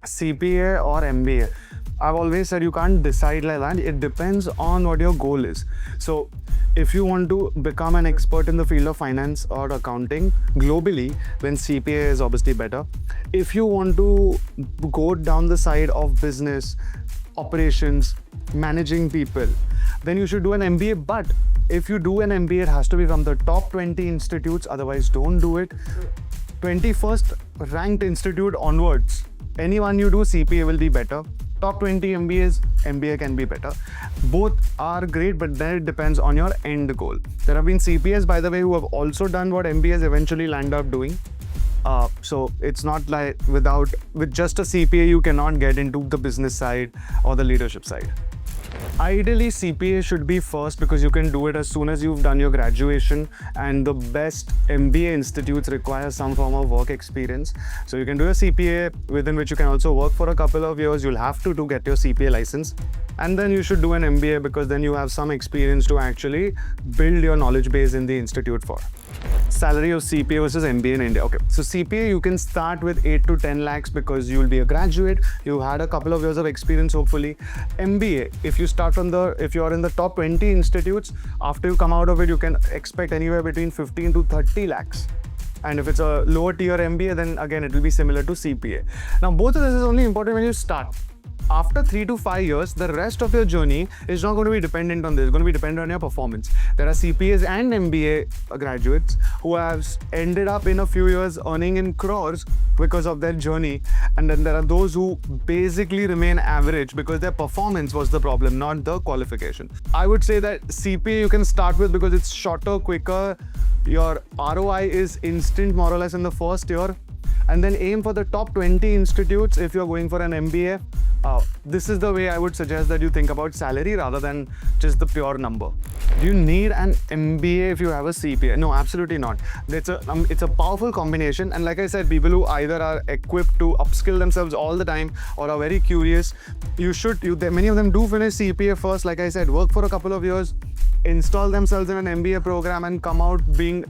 CPA or MBA. I've always said you can't decide like that. It depends on what your goal is. So if you want to become an expert in the field of finance or accounting globally, then CPA is obviously better. If you want to go down the side of business, operations, managing people, then you should do an MBA. But if you do an MBA, it has to be from the top 20 institutes, otherwise don't do it. 21st ranked institute onwards, anyone you do, CPA will be better. Top 20 MBAs, MBA can be better. Both are great, but then it depends on your end goal. There have been CPAs, by the way, who have also done what MBAs eventually land up doing. So it's not like with just a CPA, you cannot get into the business side or the leadership side. Ideally, CPA should be first because you can do it as soon as you've done your graduation, and the best MBA institutes require some form of work experience. So you can do a CPA within which you can also work for a couple of years. You'll have to get your CPA license, and then you should do an MBA because then you have some experience to actually build your knowledge base in the institute for. Salary of CPA versus MBA in India. Okay, so CPA you can start with 8 to 10 lakhs because you will be a graduate. You had a couple of years of experience hopefully. MBA, if you're in the top 20 institutes, after you come out of it, you can expect anywhere between 15 to 30 lakhs. And if it's a lower tier MBA, then again it will be similar to CPA. Now both of this is only important when you start. After 3 to 5 years, the rest of your journey is not going to be dependent on this. It's going to be dependent on your performance. There are CPAs and MBA graduates who have ended up in a few years earning in crores because of their journey. And then there are those who basically remain average because their performance was the problem, not the qualification. I would say that CPA you can start with because it's shorter, quicker. Your ROI is instant more or less in the first year. And then aim for the top 20 institutes if you're going for an MBA. This is the way I would suggest that you think about salary rather than just the pure number. Do you need an MBA if you have a CPA? No, absolutely not. It's a powerful combination, and like I said, people who either are equipped to upskill themselves all the time or are very curious, many of them do finish CPA first, like I said, work for a couple of years, install themselves in an MBA program and come out being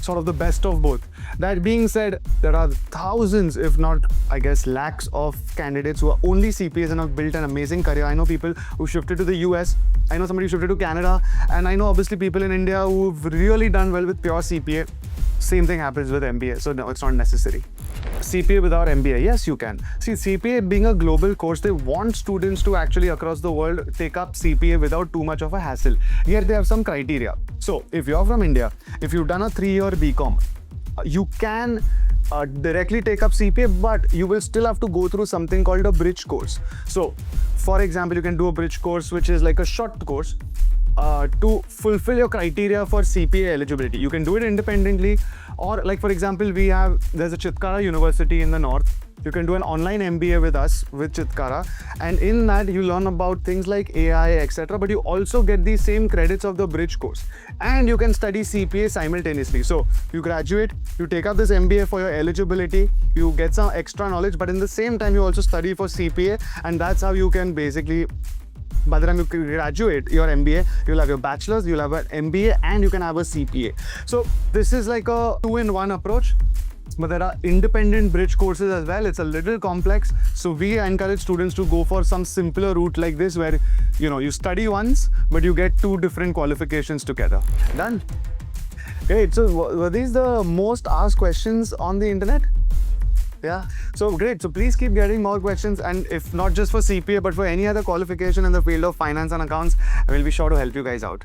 sort of the best of both. That being said, there are thousands, if not, I guess, lakhs of candidates who are only CPAs and have built an amazing career. I know people who shifted to the US, I know somebody who shifted to Canada, and I know obviously people in India who've really done well with pure CPA. Same thing happens with MBA, so no, it's not necessary. CPA without MBA, yes, you can. See, CPA being a global course, they want students to actually across the world take up CPA without too much of a hassle. Yet they have some criteria. So if you're from India, if you've done a 3-year BCom, you can directly take up CPA, but you will still have to go through something called a bridge course. So for example, you can do a bridge course, which is like a short course to fulfill your criteria for CPA eligibility. You can do it independently, or like for example, there's a Chitkara University in the north. You can do an online MBA with us, with Chitkara, and in that you learn about things like AI, etc. But you also get the same credits of the bridge course, and you can study CPA simultaneously. So you graduate, you take up this MBA for your eligibility, you get some extra knowledge, but in the same time you also study for CPA, and that's how you can basically, by the time you graduate your MBA, you'll have your bachelor's, you'll have an MBA, and you can have a CPA. So this is like a 2-in-1 approach. But there are independent bridge courses as well. It's a little complex. So we encourage students to go for some simpler route like this, where you study once, but you get 2 different qualifications together. Done. Great. So were these the most asked questions on the internet? Yeah. So great. So please keep getting more questions, and if not just for CPA, but for any other qualification in the field of finance and accounts, I will be sure to help you guys out.